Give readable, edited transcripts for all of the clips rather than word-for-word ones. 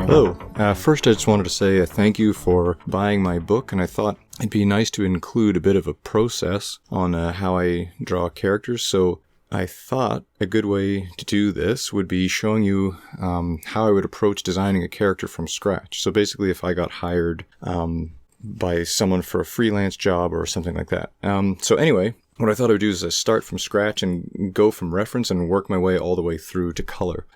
Hello. First, I just wanted to say thank you for buying my book, and I thought it'd be nice to include a bit of a process on how I draw characters. So I thought a good way to do this would be showing you how I would approach designing a character from scratch. So basically, if I got hired by someone for a freelance job or something like that. So anyway, what I thought I would do is start from scratch and go from reference and work my way all the way through to color.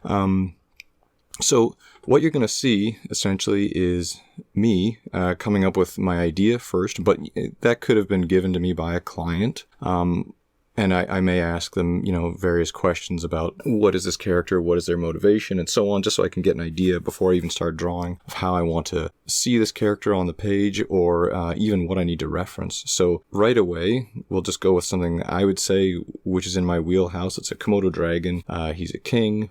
So what you're going to see, essentially, is me coming up with my idea first, but that could have been given to me by a client. And I may ask them, various questions about what is this character, what is their motivation, and so on, just so I can get an idea before I even start drawing of how I want to see this character on the page, or even what I need to reference. So right away, we'll just go with something I would say, which is in my wheelhouse. It's a Komodo dragon. He's a king.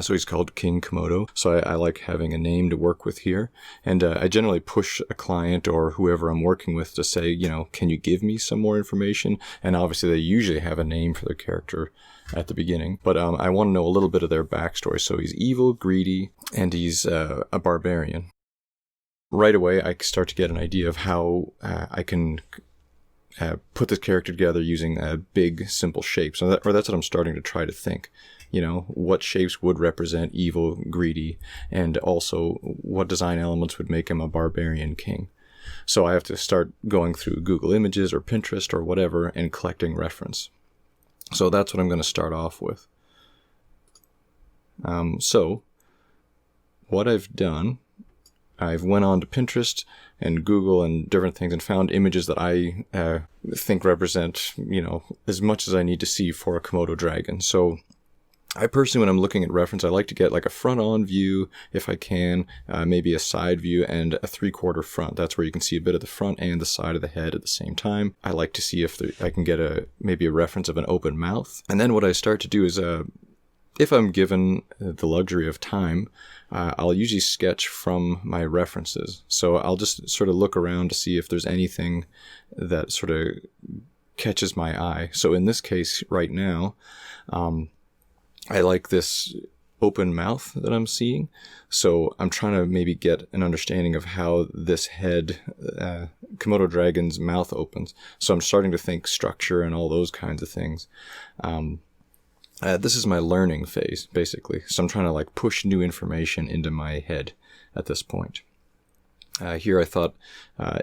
So he's called King Komodo. So I like having a name to work with here. And I generally push a client or whoever I'm working with to say, can you give me some more information? And obviously they usually have a name for their character at the beginning. But I want to know a little bit of their backstory. So he's evil, greedy, and he's a barbarian. Right away, I start to get an idea of how I can put this character together using big, simple shapes. That's what I'm starting to try to think. What shapes would represent evil, greedy, and also what design elements would make him a barbarian king. So I have to start going through Google Images or Pinterest or whatever and collecting reference. So that's what I'm going to start off with. So what I've done, I've went on to Pinterest and Google and different things and found images that I think represent, as much as I need to see for a Komodo dragon. So I personally, when I'm looking at reference, I like to get like a front-on view, if I can, maybe a side view and a 3/4 front. That's where you can see a bit of the front and the side of the head at the same time. I like to see if I can get maybe a reference of an open mouth. And then what I start to do is, if I'm given the luxury of time, I'll usually sketch from my references. So I'll just sort of look around to see if there's anything that sort of catches my eye. So in this case right now, I like this open mouth that I'm seeing. So I'm trying to maybe get an understanding of how this head, Komodo dragon's mouth opens. So I'm starting to think structure and all those kinds of things. This is my learning phase, basically. So I'm trying to push new information into my head at this point. Here I thought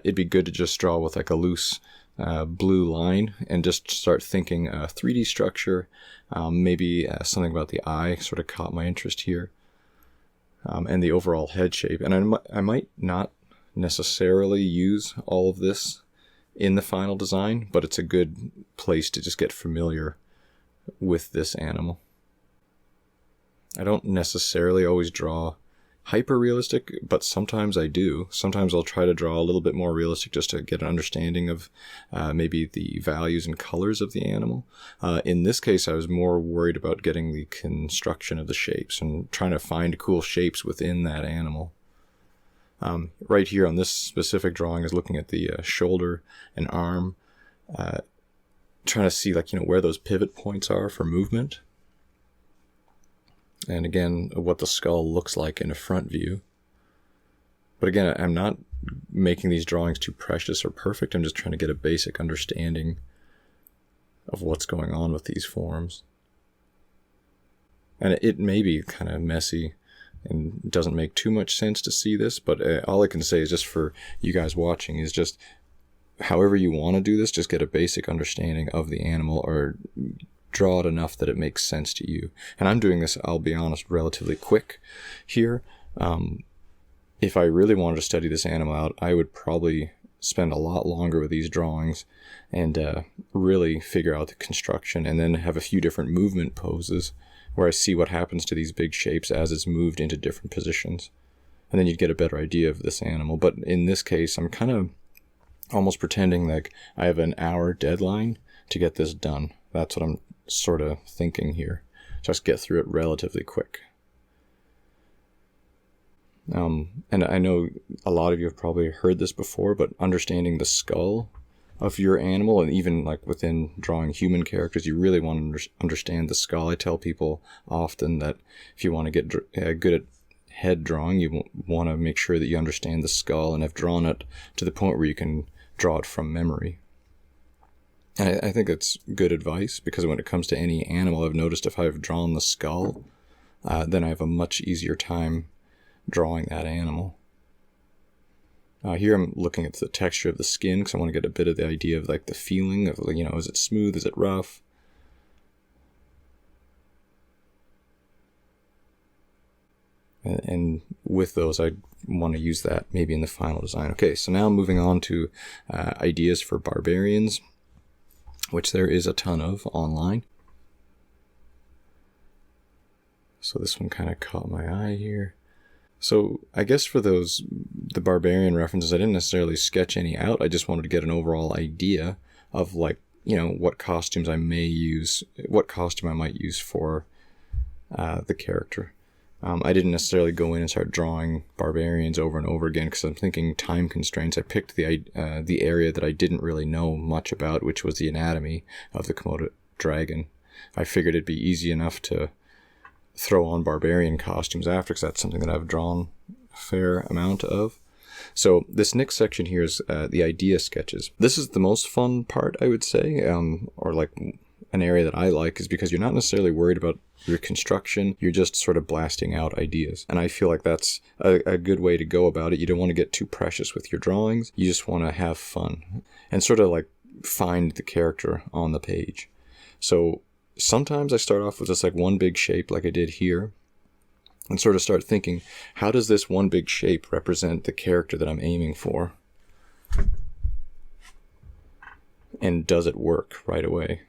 it'd be good to just draw with a loose blue line and just start thinking 3D structure. Maybe something about the eye sort of caught my interest here, and the overall head shape. And I might not necessarily use all of this in the final design, but it's a good place to just get familiar with this animal. I don't necessarily always draw hyper realistic, but sometimes I do. Sometimes I'll try to draw a little bit more realistic just to get an understanding of maybe the values and colors of the animal. In this case, I was more worried about getting the construction of the shapes and trying to find cool shapes within that animal. Right here on this specific drawing is looking at the shoulder and arm, trying to see where those pivot points are for movement. And again, what the skull looks like in a front view. But again, I'm not making these drawings too precious or perfect. I'm just trying to get a basic understanding of what's going on with these forms. And it may be kind of messy and doesn't make too much sense to see this, but all I can say is, just for you guys watching, is just however you want to do this, just get a basic understanding of the animal, or draw it enough that it makes sense to you. And I'm doing this, I'll be honest, relatively quick here. If I really wanted to study this animal out, I would probably spend a lot longer with these drawings and really figure out the construction, and then have a few different movement poses where I see what happens to these big shapes as it's moved into different positions. And then you'd get a better idea of this animal. But in this case, I'm kind of almost pretending like I have an hour deadline to get this done. That's what I'm sort of thinking here. Just get through it relatively quick. And I know a lot of you have probably heard this before, but understanding the skull of your animal, and even within drawing human characters, you really want to understand the skull. I tell people often that if you want to get good at head drawing, you want to make sure that you understand the skull and have drawn it to the point where you can draw it from memory. And I think it's good advice, because when it comes to any animal, I've noticed if I've drawn the skull, then I have a much easier time drawing that animal. Here I'm looking at the texture of the skin, because I want to get a bit of the idea of like the feeling of, you know, is it smooth, is it rough? And with those, I want to use that maybe in the final design. Okay, so now moving on to ideas for barbarians, which there is a ton of online. So this one kind of caught my eye here. So I guess for the barbarian references, I didn't necessarily sketch any out. I just wanted to get an overall idea of, like, you know, what costumes I may use, what costume I might use for the character. I didn't necessarily go in and start drawing barbarians over and over again, because I'm thinking time constraints. I picked the area that I didn't really know much about, which was the anatomy of the Komodo dragon. I figured it'd be easy enough to throw on barbarian costumes after, because that's something that I've drawn a fair amount of. So this next section here is the idea sketches. This is the most fun part, I would say, or like an area that I like, is because you're not necessarily worried about your construction, you're just sort of blasting out ideas. And I feel like that's a good way to go about it. You don't want to get too precious with your drawings, you just want to have fun and sort of like find the character on the page. So sometimes I start off with just like one big shape like I did here, and sort of start thinking, how does this one big shape represent the character that I'm aiming for? And does it work right away?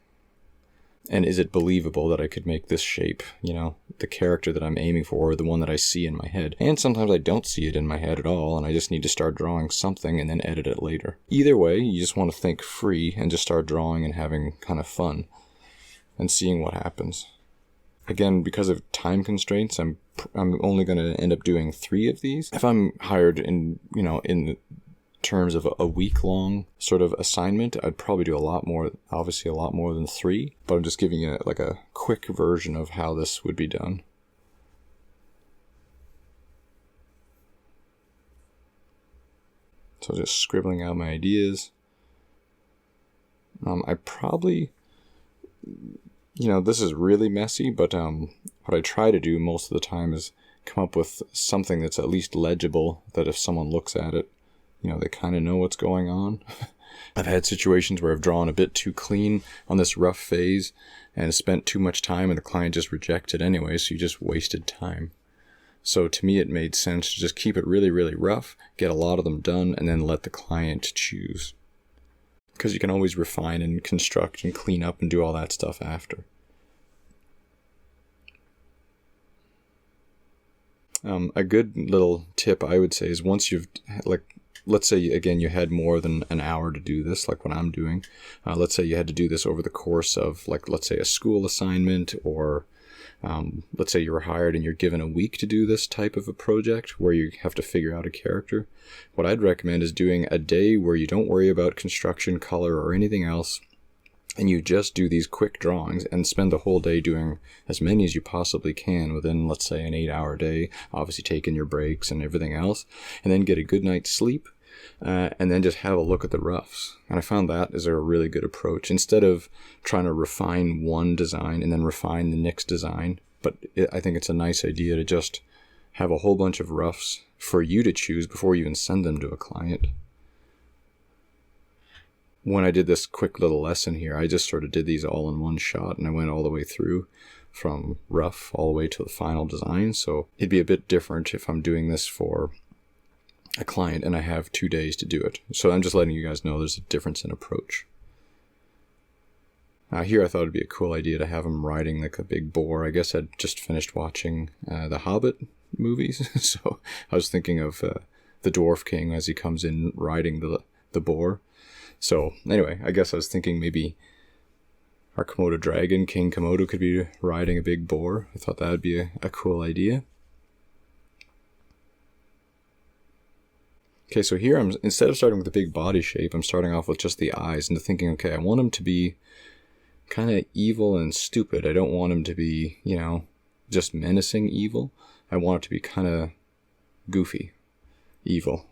And is it believable that I could make this shape, you know, the character that I'm aiming for, or the one that I see in my head? And sometimes I don't see it in my head at all, and I just need to start drawing something and then edit it later. Either way, you just want to think free and just start drawing and having kind of fun and seeing what happens. Again, because of time constraints, I'm only going to end up doing 3 of these. If I'm hired in terms of a week-long sort of assignment, I'd probably do a lot more, obviously a lot more than 3, but I'm just giving you like a quick version of how this would be done. So just scribbling out my ideas. I probably, you know, this is really messy, but what I try to do most of the time is come up with something that's at least legible, that if someone looks at it, you know, they kind of know what's going on. I've had situations where I've drawn a bit too clean on this rough phase and spent too much time, and the client just rejected anyway, so you just wasted time. So to me, it made sense to just keep it really, really rough, get a lot of them done, and then let the client choose. Because you can always refine and construct and clean up and do all that stuff after. A good little tip I would say is, once you've, like, let's say, again, you had more than an hour to do this, like what I'm doing. Let's say you had to do this over the course of, like, let's say a school assignment, or let's say you were hired and you're given a week to do this type of a project where you have to figure out a character. What I'd recommend is doing a day where you don't worry about construction, color, or anything else, and you just do these quick drawings and spend the whole day doing as many as you possibly can within, let's say, an 8-hour day, obviously taking your breaks and everything else, and then get a good night's sleep, and then just have a look at the roughs. And I found that is a really good approach, instead of trying to refine one design and then refine the next design. But I think it's a nice idea to just have a whole bunch of roughs for you to choose before you even send them to a client. When I did this quick little lesson here, I just sort of did these all in one shot, and I went all the way through from rough all the way to the final design. So it'd be a bit different if I'm doing this for a client and I have 2 days to do it. So I'm just letting you guys know there's a difference in approach. Here I thought it'd be a cool idea to have him riding like a big boar. I guess I'd just finished watching the Hobbit movies, so I was thinking of the Dwarf King as he comes in riding the boar. So anyway, I guess I was thinking maybe our Komodo dragon, King Komodo, could be riding a big boar. I thought that would be a cool idea. Okay, so here instead of starting with the big body shape, I'm starting off with just the eyes and thinking, okay, I want him to be kind of evil and stupid. I don't want him to be, you know, just menacing evil. I want it to be kind of goofy, evil.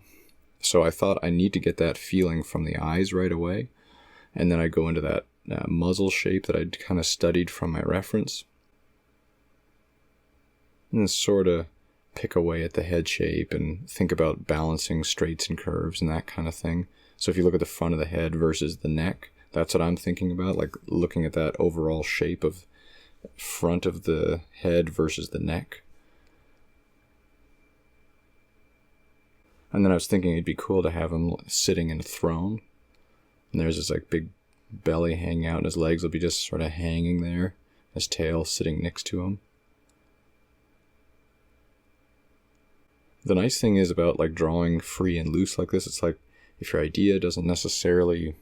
So I thought I need to get that feeling from the eyes right away. And then I go into that muzzle shape that I'd kind of studied from my reference. And sort of pick away at the head shape and think about balancing straights and curves and that kind of thing. So if you look at the front of the head versus the neck, that's what I'm thinking about, like looking at that overall shape of front of the head versus the neck. And then I was thinking it'd be cool to have him sitting in a throne. And there's this like big belly hanging out, and his legs will be just sort of hanging there, his tail sitting next to him. The nice thing is about like drawing free and loose like this, it's like if your idea doesn't necessarily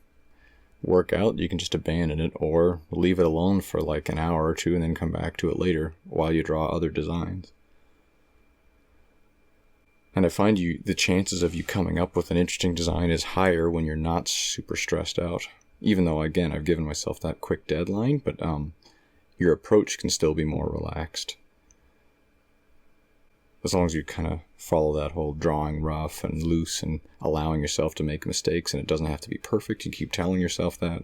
work out, you can just abandon it or leave it alone for like an hour or two and then come back to it later while you draw other designs. And I find the chances of you coming up with an interesting design is higher when you're not super stressed out. Even though, again, I've given myself that quick deadline, but your approach can still be more relaxed. As long as you kind of follow that whole drawing rough and loose and allowing yourself to make mistakes, and it doesn't have to be perfect, you keep telling yourself that.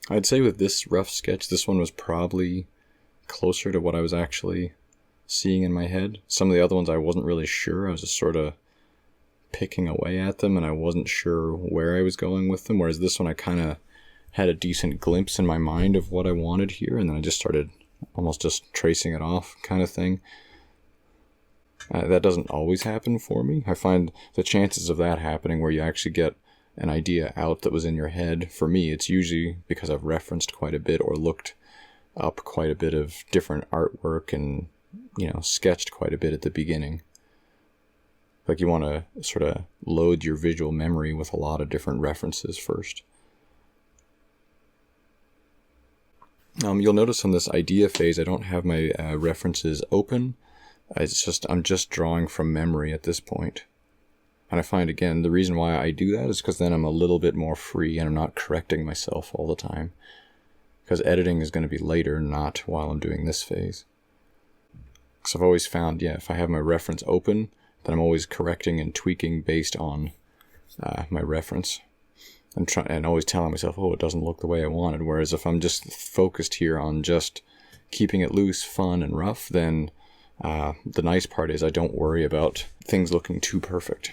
I'd say with this rough sketch, this one was probably closer to what I was actually seeing in my head. Some of the other ones I wasn't really sure. I was just sort of picking away at them and I wasn't sure where I was going with them. Whereas this one I kind of had a decent glimpse in my mind of what I wanted here, and then I just started almost just tracing it off kind of thing. That doesn't always happen for me. I find the chances of that happening where you actually get an idea out that was in your head, for me, it's usually because I've referenced quite a bit or looked up quite a bit of different artwork and, sketched quite a bit at the beginning. Like you want to sort of load your visual memory with a lot of different references first. You'll notice on this idea phase, I don't have my references open. I'm just drawing from memory at this point. And I find, again, the reason why I do that is because then I'm a little bit more free and I'm not correcting myself all the time. Because editing is going to be later, not while I'm doing this phase. Because I've always found, if I have my reference open, then I'm always correcting and tweaking based on my reference. And always telling myself, it doesn't look the way I wanted. Whereas if I'm just focused here on just keeping it loose, fun, and rough, then the nice part is I don't worry about things looking too perfect.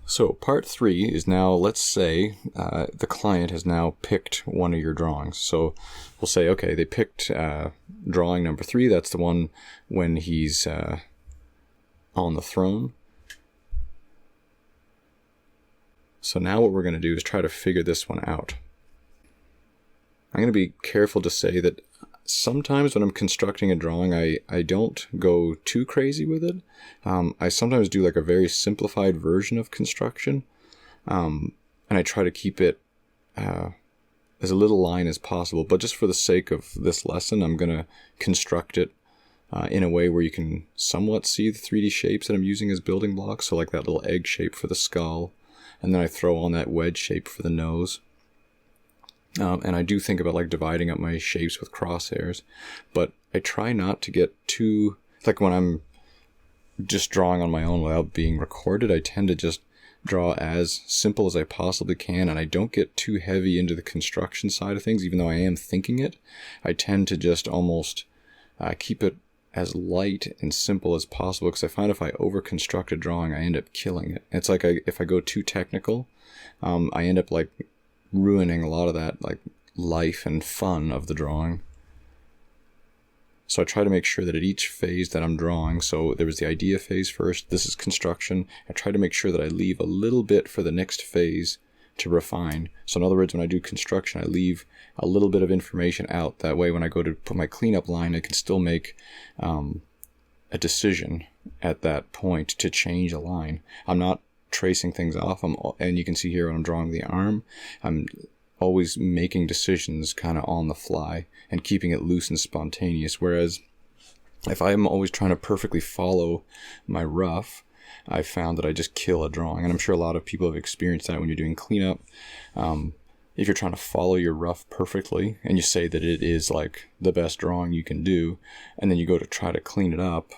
So part 3 is now, let's say the client has now picked one of your drawings. So we'll say, okay, they picked drawing number 3. That's the one when he's on the throne. So now what we're going to do is try to figure this one out. I'm going to be careful to say that sometimes when I'm constructing a drawing, I don't go too crazy with it. I sometimes do like a very simplified version of construction, and I try to keep it as little line as possible. But just for the sake of this lesson, I'm going to construct it in a way where you can somewhat see the 3D shapes that I'm using as building blocks. So like that little egg shape for the skull, and then I throw on that wedge shape for the nose. And I do think about like dividing up my shapes with crosshairs, but I try not to get too, like when I'm just drawing on my own without being recorded, I tend to just draw as simple as I possibly can, and I don't get too heavy into the construction side of things, even though I am thinking it. I tend to just almost keep it as light and simple as possible, because I find if I over-construct a drawing, I end up killing it. It's like if I go too technical, I end up like ruining a lot of that like life and fun of the drawing. So I try to make sure that at each phase that I'm drawing, so there was the idea phase first, this is construction, I try to make sure that I leave a little bit for the next phase to refine. So in other words, when I do construction, I leave a little bit of information out. That way when I go to put my cleanup line, I can still make a decision at that point to change a line. I'm not tracing things off, and you can see here when I'm drawing the arm, I'm always making decisions kind of on the fly and keeping it loose and spontaneous. Whereas if I'm always trying to perfectly follow my rough, I found that I just kill a drawing. And I'm sure a lot of people have experienced that when you're doing cleanup. if you're trying to follow your rough perfectly and you say that it is like the best drawing you can do, and then you go to try to clean it up,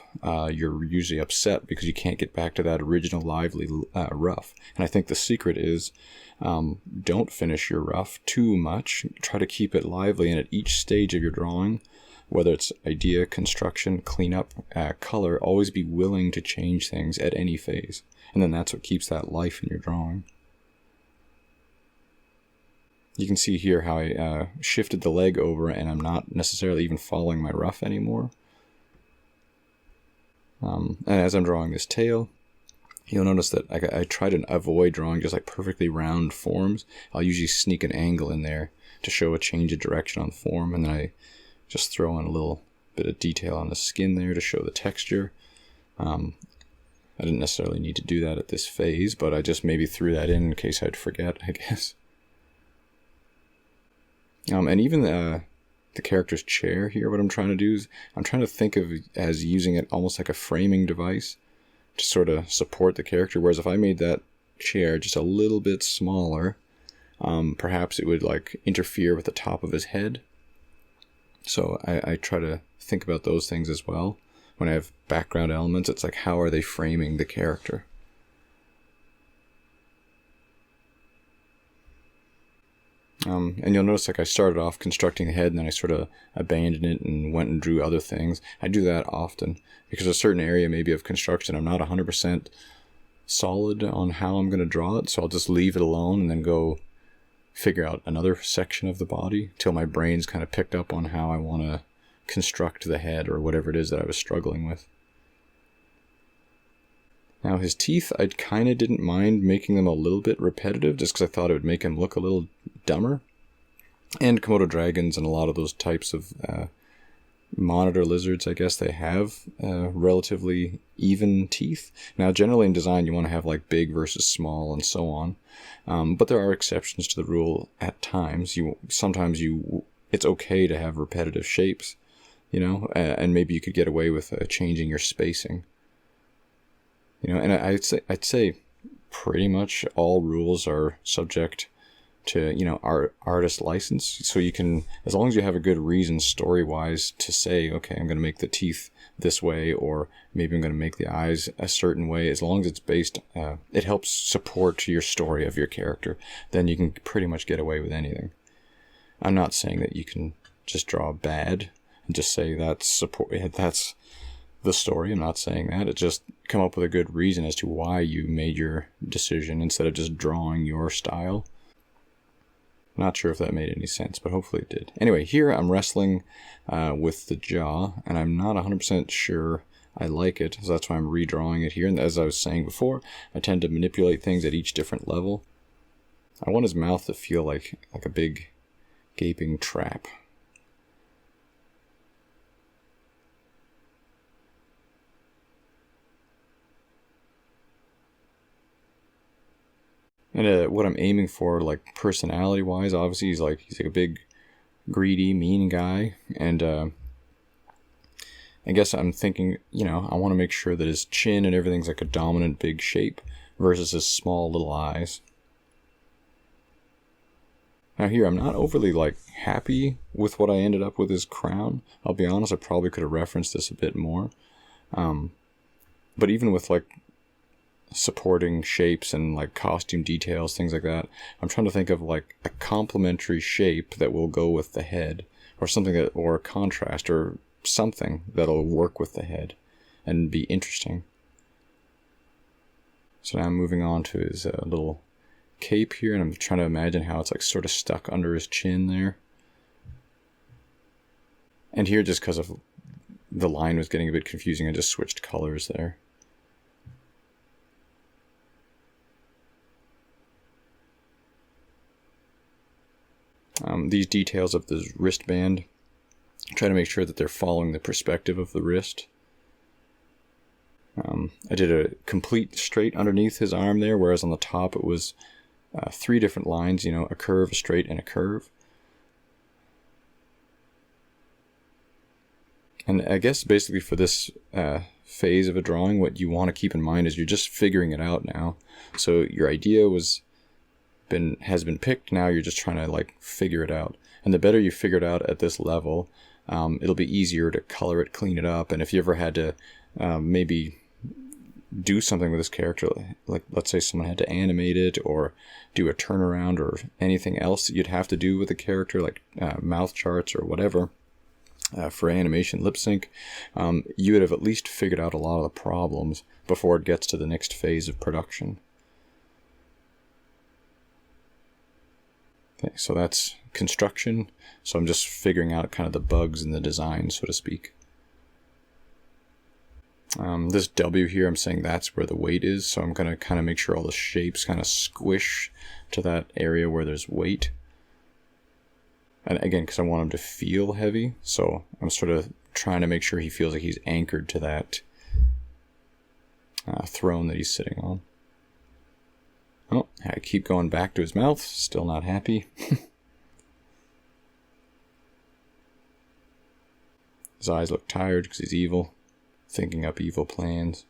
you're usually upset because you can't get back to that original lively rough. And I think the secret is don't finish your rough too much. Try to keep it lively, and at each stage of your drawing, whether it's idea, construction, cleanup, color, always be willing to change things at any phase. And then that's what keeps that life in your drawing. You can see here how I shifted the leg over, and I'm not necessarily even following my rough anymore. And as I'm drawing this tail, you'll notice that I try to avoid drawing just like perfectly round forms. I'll usually sneak an angle in there to show a change of direction on the form, and then I just throw in a little bit of detail on the skin there to show the texture. I didn't necessarily need to do that at this phase, but I just maybe threw that in case I'd forget, I guess. And even the character's chair here, what I'm trying to do is I'm trying to think of as using it almost like a framing device to sort of support the character. Whereas if I made that chair just a little bit smaller, perhaps it would like interfere with the top of his head. So I try to think about those things as well. When I have background elements, it's like, how are they framing the character? And you'll notice like I started off constructing the head, and then I sort of abandoned it and went and drew other things. I do that often because a certain area maybe of construction I'm not 100% solid on how I'm going to draw it, so I'll just leave it alone and then go figure out another section of the body till my brain's kind of picked up on how I want to construct the head or whatever it is that I was struggling with. Now his teeth, I kind of didn't mind making them a little bit repetitive just because I thought it would make him look a little dumber. And Komodo dragons and a lot of those types of monitor lizards, I guess they have relatively even teeth. Now generally in design you want to have like big versus small and so on. But there are exceptions to the rule at times. Sometimes it's okay to have repetitive shapes, and maybe you could get away with changing your spacing. And I'd say pretty much all rules are subject to, artist license. So you can, as long as you have a good reason story-wise to say, okay, I'm going to make the teeth this way, or maybe I'm going to make the eyes a certain way, as long as it's based, it helps support your story of your character, then you can pretty much get away with anything. I'm not saying that you can just draw bad and just say that's the story. I'm not saying that. It's just come up with a good reason as to why you made your decision instead of just drawing your style. Not sure if that made any sense, but hopefully it did. Anyway, here I'm wrestling with the jaw, and I'm not 100% sure I like it, so that's why I'm redrawing it here. And as I was saying before, I tend to manipulate things at each different level. I want his mouth to feel like a big gaping trap. And what I'm aiming for, like personality-wise, obviously he's like a big, greedy, mean guy, and I guess I'm thinking, I want to make sure that his chin and everything's like a dominant big shape versus his small little eyes. Now here, I'm not overly happy with what I ended up with his crown. I'll be honest, I probably could have referenced this a bit more, but even with supporting shapes and costume details, things like that, I'm trying to think of a complementary shape that will go with the head, or something or a contrast, or something that'll work with the head and be interesting. So now I'm moving on to his little cape here, and I'm trying to imagine how it's sort of stuck under his chin there. And here, just because of the line was getting a bit confusing, I just switched colors there. These details of the wristband, try to make sure that they're following the perspective of the wrist. I did a complete straight underneath his arm there, whereas on the top it was 3 different lines, a curve, a straight, and a curve. And I guess basically for this phase of a drawing, what you want to keep in mind is you're just figuring it out now. So your idea was has been picked. Now you're just trying to like figure it out. And the better you figure it out at this level, it'll be easier to color it, clean it up. And if you ever had to maybe do something with this character, like let's say someone had to animate it or do a turnaround or anything else that you'd have to do with the character, like mouth charts or whatever, for animation lip sync, you would have at least figured out a lot of the problems before it gets to the next phase of production. Okay, so that's construction. So I'm just figuring out kind of the bugs in the design, so to speak. This W here, I'm saying that's where the weight is, so I'm going to kind of make sure all the shapes kind of squish to that area where there's weight. And again, because I want him to feel heavy, so I'm sort of trying to make sure he feels like he's anchored to that throne that he's sitting on. Oh, I keep going back to his mouth, still not happy. His eyes look tired because he's evil, thinking up evil plans.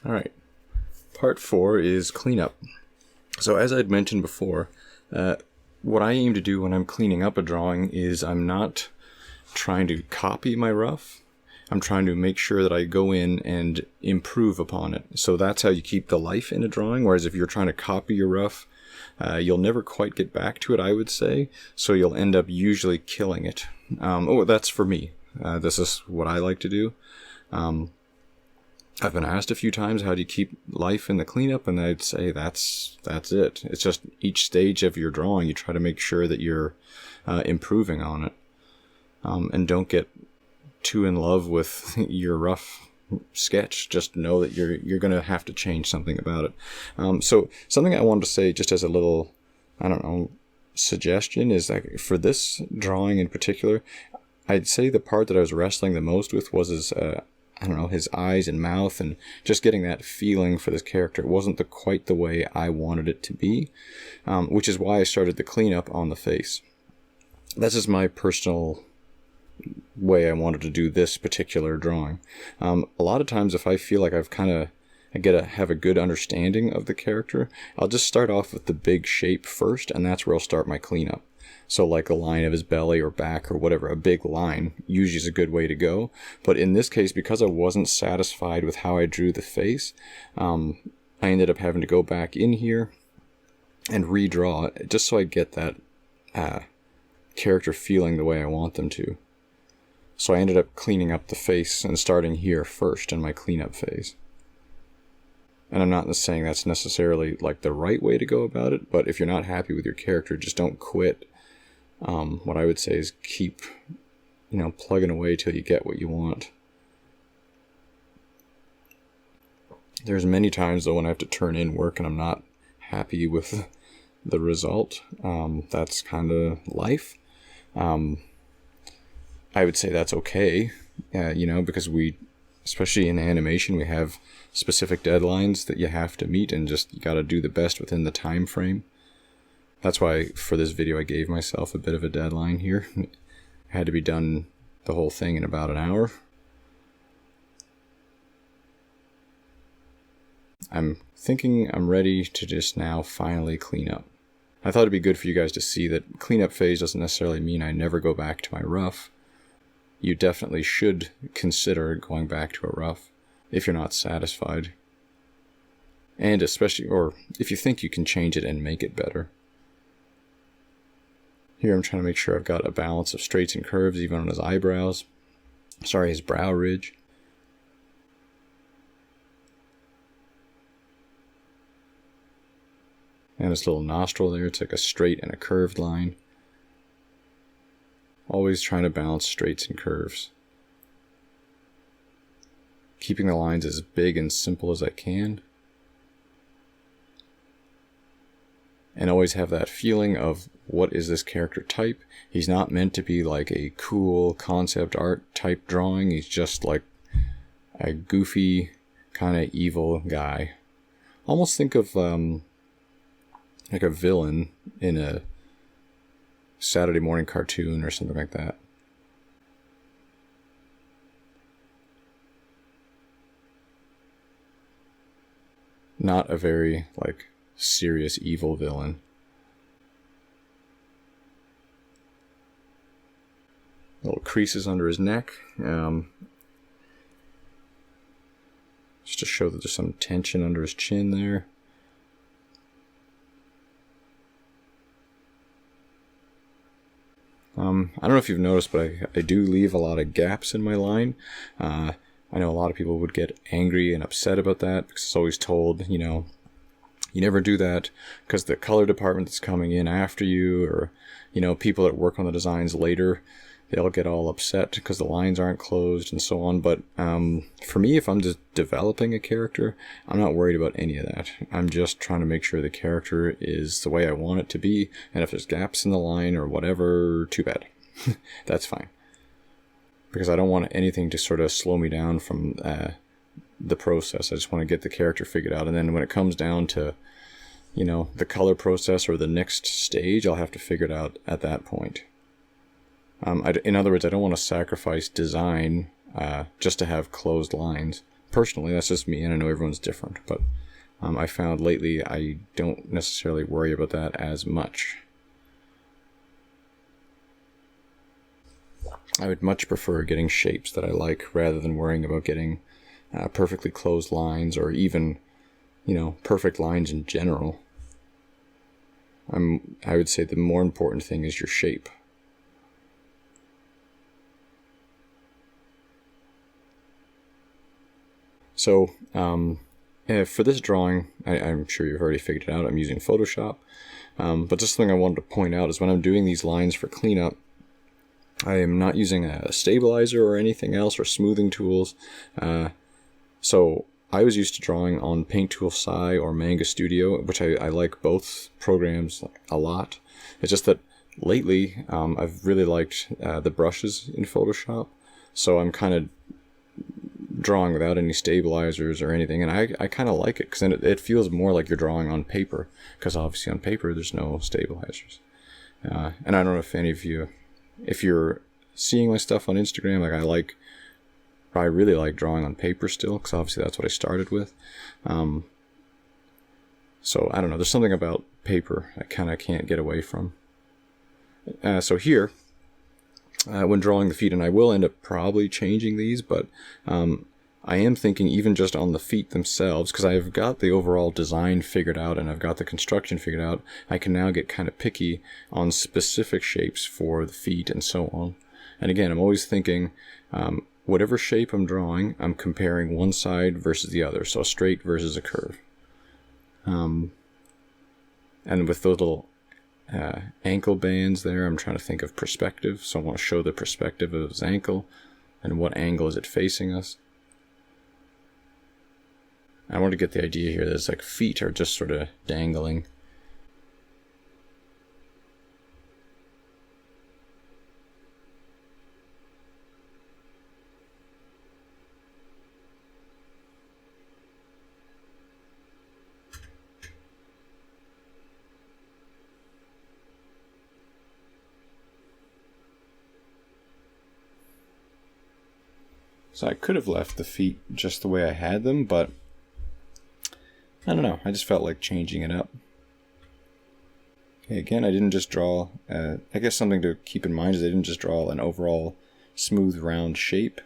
All right, part 4 is cleanup. So as I'd mentioned before, what I aim to do when I'm cleaning up a drawing is I'm not trying to copy my rough. I'm trying to make sure that I go in and improve upon it. So that's how you keep the life in a drawing, whereas if you're trying to copy your rough, you'll never quite get back to it, I would say. So you'll end up usually killing it. That's for me. This is what I like to do. I've been asked a few times, how do you keep life in the cleanup? And I'd say that's it. It's just each stage of your drawing, you try to make sure that you're improving on it. And don't get too in love with your rough sketch. Just know that you're going to have to change something about it. So something I wanted to say just as a little, I don't know, suggestion is that for this drawing in particular, I'd say the part that I was wrestling the most with was his I don't know, his eyes and mouth, and just getting that feeling for this character. It wasn't quite the way I wanted it to be, which is why I started the cleanup on the face. That's just my personal way I wanted to do this particular drawing. A lot of times if I feel like have a good understanding of the character, I'll just start off with the big shape first, and that's where I'll start my cleanup. So like the line of his belly or back or whatever, a big line usually is a good way to go. But in this case, because I wasn't satisfied with how I drew the face, I ended up having to go back in here and redraw it just so I get that character feeling the way I want them to. So I ended up cleaning up the face and starting here first in my cleanup phase. And I'm not saying that's necessarily like the right way to go about it, but if you're not happy with your character, just don't quit. What I would say is keep, plugging away till you get what you want. There's many times though when I have to turn in work and I'm not happy with the result. That's kind of life. I would say that's okay, because especially in animation, we have specific deadlines that you have to meet, and just you got to do the best within the time frame. That's why for this video I gave myself a bit of a deadline here. It had to be done the whole thing in about an hour. I'm thinking I'm ready to just now finally clean up. I thought it'd be good for you guys to see that cleanup phase doesn't necessarily mean I never go back to my rough. You definitely should consider going back to a rough if you're not satisfied. And especially, or if you think you can change it and make it better. Here I'm trying to make sure I've got a balance of straights and curves even on his eyebrows. His brow ridge. And his little nostril there, it's like a straight and a curved line. Always trying to balance straights and curves. Keeping the lines as big and simple as I can. And always have that feeling of what is this character type. He's not meant to be like a cool concept art type drawing. He's just like a goofy kind of evil guy. Almost think of like a villain in a Saturday morning cartoon or something like that. Not a very, like, serious evil villain. Little creases under his neck. Just to show that there's some tension under his chin there. I don't know if you've noticed, but I do leave a lot of gaps in my line. I know a lot of people would get angry and upset about that because it's always told, you know, you never do that because the color department that's coming in after you, or, you know, people that work on the designs later, they'll get all upset because the lines aren't closed and so on. But for me, if I'm just developing a character, I'm not worried about any of that. I'm just trying to make sure the character is the way I want it to be. And if there's gaps in the line or whatever, too bad. That's fine. Because I don't want anything to sort of slow me down from the process. I just want to get the character figured out. And then when it comes down to, you know, the color process or the next stage, I'll have to figure it out at that point. In other words, I don't want to sacrifice design just to have closed lines. Personally, that's just me, and I know everyone's different. But I found lately I don't necessarily worry about that as much. I would much prefer getting shapes that I like rather than worrying about getting perfectly closed lines or even, you know, perfect lines in general. I would say the more important thing is your shape. So for this drawing, I'm sure you've already figured it out, I'm using Photoshop. But just something I wanted to point out is when I'm doing these lines for cleanup, I am not using a stabilizer or anything else or smoothing tools. So I was used to drawing on Paint Tool Sai or Manga Studio, which I like both programs a lot. It's just that lately I've really liked the brushes in Photoshop. So I'm kind of drawing without any stabilizers or anything, and I kind of like it because then it feels more like you're drawing on paper, because obviously on paper there's no stabilizers. And I don't know if any of you, if you're seeing my stuff on Instagram, like I really like drawing on paper still, because obviously that's what I started with. So I don't know, there's something about paper I kind of can't get away from. So here, when drawing the feet, and I will end up probably changing these, but I am thinking even just on the feet themselves, because I've got the overall design figured out and I've got the construction figured out, I can now get kind of picky on specific shapes for the feet and so on. And again, I'm always thinking, whatever shape I'm drawing, I'm comparing one side versus the other, so a straight versus a curve. And with those little ankle bands there, I'm trying to think of perspective, so I want to show the perspective of his ankle and what angle is it facing us. I want to get the idea here that it's like feet are just sort of dangling. So I could have left the feet just the way I had them, but I don't know, I just felt like changing it up. Okay, again, I didn't just draw, I guess something to keep in mind is I didn't just draw an overall smooth round shape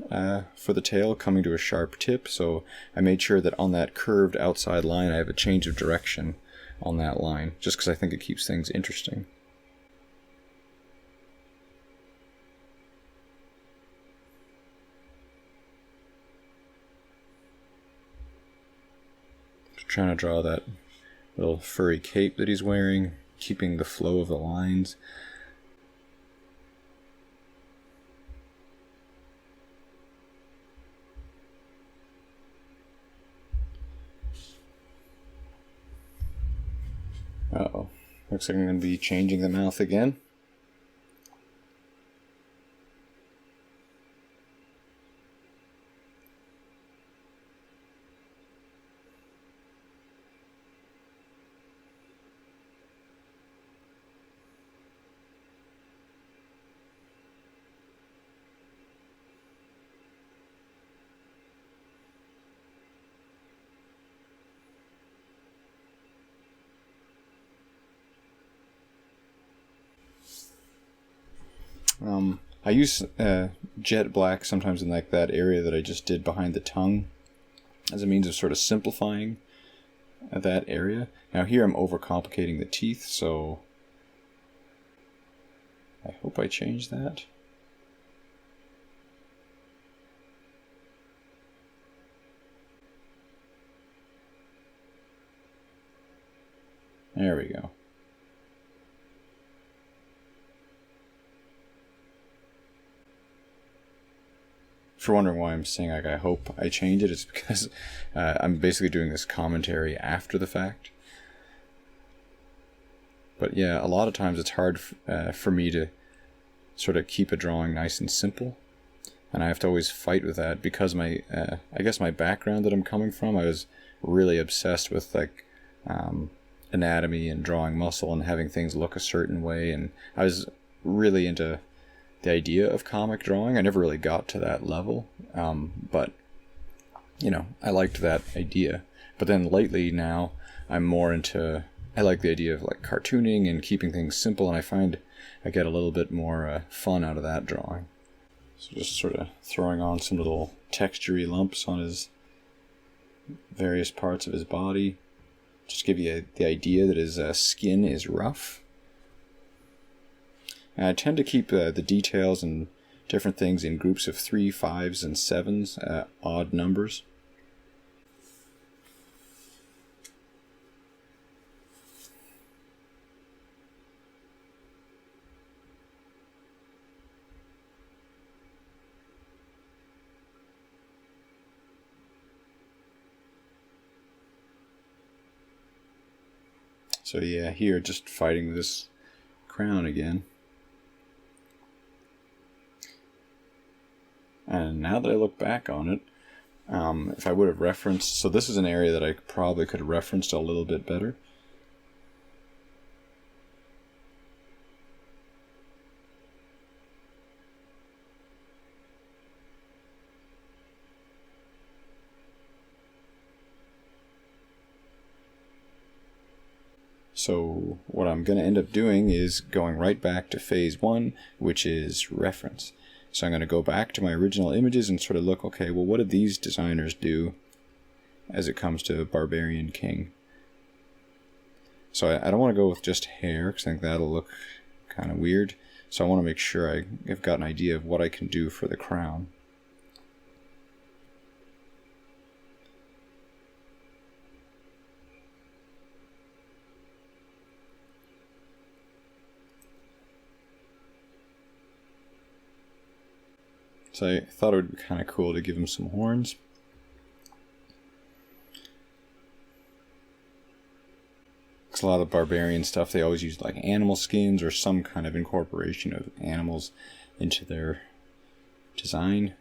for the tail coming to a sharp tip, so I made sure that on that curved outside line I have a change of direction on that line, just because I think it keeps things interesting. Trying to draw that little furry cape that he's wearing, keeping the flow of the lines. Uh-oh. Looks like I'm going to be changing the mouth again. I use jet black sometimes in like that area that I just did behind the tongue as a means of sort of simplifying that area. Now here I'm overcomplicating the teeth, so I hope I change that. There we go. If you're wondering why I'm saying like I hope I change it, it's because I'm basically doing this commentary after the fact. But yeah, a lot of times it's hard for me to sort of keep a drawing nice and simple, and I have to always fight with that because my I guess my background that I'm coming from, I was really obsessed with like anatomy and drawing muscle and having things look a certain way, and I was really into the idea of comic drawing. I never really got to that level, but you know, I liked that idea. But then lately now I'm more into, I like the idea of like cartooning and keeping things simple, and I find I get a little bit more fun out of that drawing. So just sort of throwing on some little textury lumps on his various parts of his body. Just give you the idea that his skin is rough. And I tend to keep the details and different things in groups of 3, 5s, and 7s, odd numbers. So yeah, here just fighting this crown again. And now that I look back on it, if I would have referenced, so this is an area that I probably could have referenced a little bit better. So what I'm going to end up doing is going right back to phase 1, which is reference. So I'm going to go back to my original images and sort of look, okay, well, what did these designers do as it comes to Barbarian King? So I don't want to go with just hair, because I think that'll look kind of weird. So I want to make sure I've got an idea of what I can do for the crown. So I thought it would be kind of cool to give him some horns. Because a lot of barbarian stuff, they always use like animal skins or some kind of incorporation of animals into their design.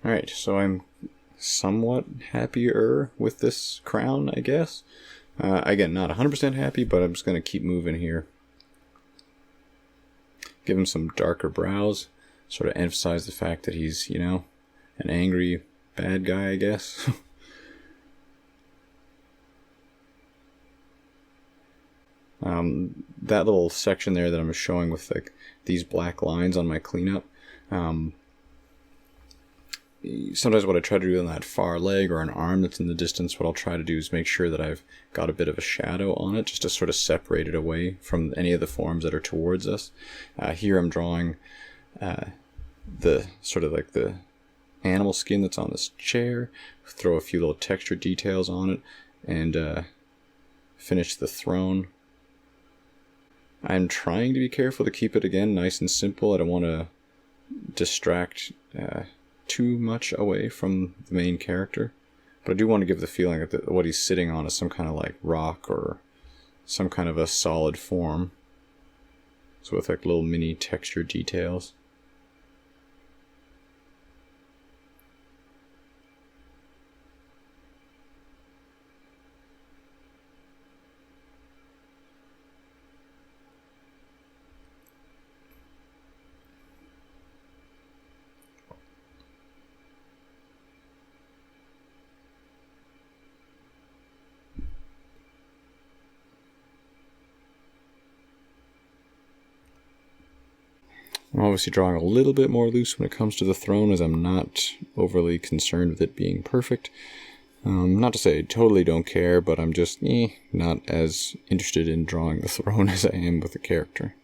Alright, so I'm somewhat happier with this crown, I guess. Again, not 100% happy, but I'm just going to keep moving here. Give him some darker brows, sort of emphasize the fact that he's, you know, an angry bad guy, I guess. That little section there that I'm showing with like these black lines on my cleanup, sometimes what I try to do on that far leg or an arm that's in the distance, what I'll try to do is make sure that I've got a bit of a shadow on it, just to sort of separate it away from any of the forms that are towards us. Here I'm drawing the sort of like the animal skin that's on this chair, throw a few little texture details on it, and finish the throne. I'm trying to be careful to keep it, again, nice and simple. I don't want to distract too much away from the main character. But I do want to give the feeling that what he's sitting on is some kind of like rock or some kind of a solid form. So with like little mini texture details. I'm obviously drawing a little bit more loose when it comes to the throne, as I'm not overly concerned with it being perfect. Not to say I totally don't care, but I'm just not as interested in drawing the throne as I am with the character.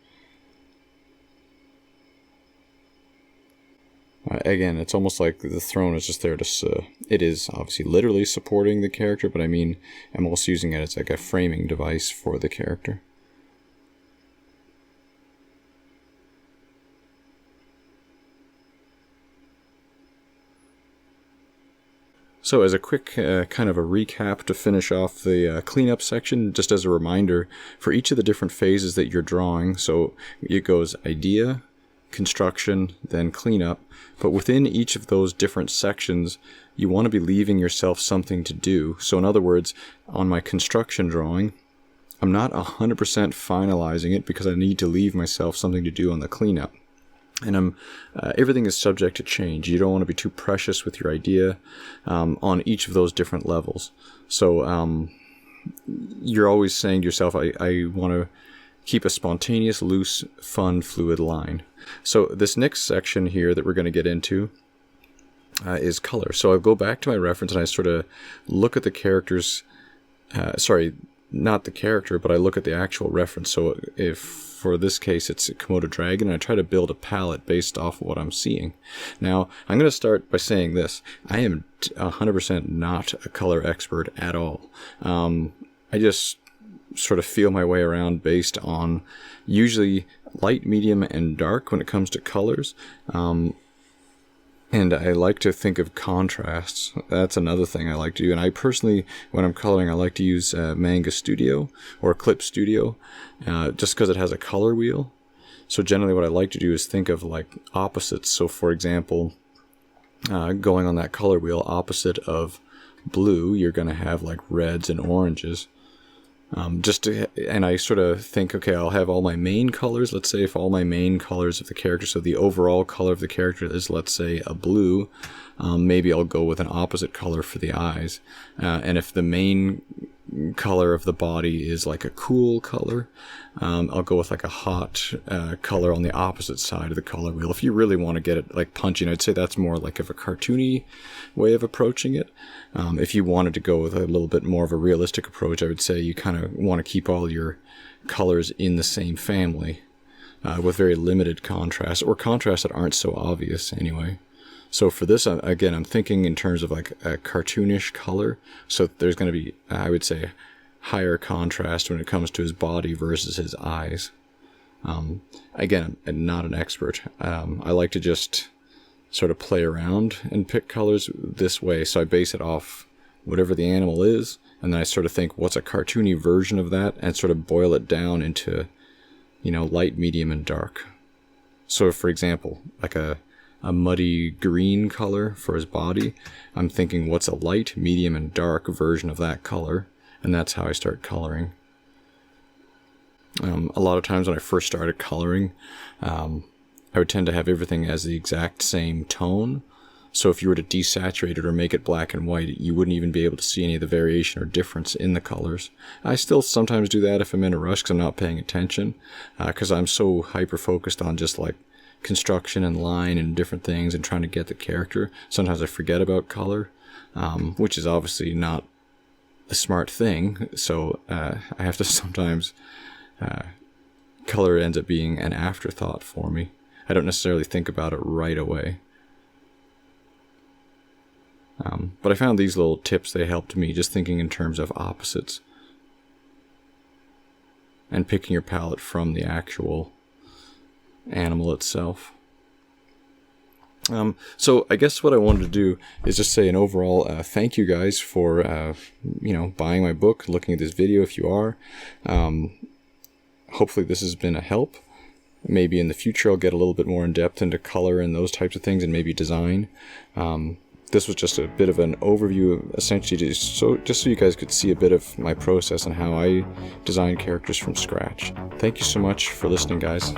Again, it's almost like the throne is just there to... it is obviously literally supporting the character, but I mean, I'm also using it as like a framing device for the character. So as a quick kind of a recap to finish off the cleanup section, just as a reminder, for each of the different phases that you're drawing, so it goes idea, construction, then cleanup, but within each of those different sections, you want to be leaving yourself something to do. So in other words, on my construction drawing, I'm not 100% finalizing it because I need to leave myself something to do on the cleanup. And everything is subject to change. You don't want to be too precious with your idea on each of those different levels. So you're always saying to yourself, I want to keep a spontaneous, loose, fun, fluid line. So this next section here that we're going to get into is color. So I'll go back to my reference and I sort of look at the characters, sorry, not the character, but I look at the actual reference. So if for this case it's a Komodo dragon, and I try to build a palette based off of what I'm seeing. Now, I'm going to start by saying this. I am 100% not a color expert at all. I just sort of feel my way around based on usually light, medium, and dark when it comes to colors. And I like to think of contrasts. That's another thing I like to do. And I personally, when I'm coloring, I like to use Manga Studio or Clip Studio, just because it has a color wheel. So generally what I like to do is think of like opposites. So for example, going on that color wheel, opposite of blue, you're going to have like reds and oranges. And I sort of think, okay, I'll have all my main colors. Let's say if all my main colors of the character, so the overall color of the character is, let's say, a blue, maybe I'll go with an opposite color for the eyes. And if the main color of the body is like a cool color, I'll go with like a hot color on the opposite side of the color wheel. If you really want to get it like punching, I'd say that's more like of a cartoony way of approaching it. If you wanted to go with a little bit more of a realistic approach, I would say you kind of want to keep all your colors in the same family with very limited contrast, or contrasts that aren't so obvious anyway. So for this, again, I'm thinking in terms of like a cartoonish color. So there's going to be, I would say, higher contrast when it comes to his body versus his eyes. Again, I'm not an expert. I like to just sort of play around and pick colors this way. So I base it off whatever the animal is, and then I sort of think, what's a cartoony version of that, and sort of boil it down into, light, medium, and dark. So for example, like a muddy green color for his body, I'm thinking what's a light, medium, and dark version of that color, and that's how I start coloring. A lot of times when I first started coloring, I would tend to have everything as the exact same tone. So if you were to desaturate it or make it black and white, you wouldn't even be able to see any of the variation or difference in the colors. I still sometimes do that if I'm in a rush because I'm not paying attention, because I'm so hyper-focused on just like construction and line and different things and trying to get the character. Sometimes I forget about color, which is obviously not a smart thing. So I have to sometimes, color ends up being an afterthought for me. I don't necessarily think about it right away. But I found these little tips, they helped me just thinking in terms of opposites and picking your palette from the actual animal itself. So I guess what I wanted to do is just say an overall thank you guys for buying my book, looking at this video if you are. Hopefully this has been a help. Maybe in the future I'll get a little bit more in depth into color and those types of things, and maybe design. This was just a bit of an overview, essentially, just so you guys could see a bit of my process and how I design characters from scratch. Thank you so much for listening, guys.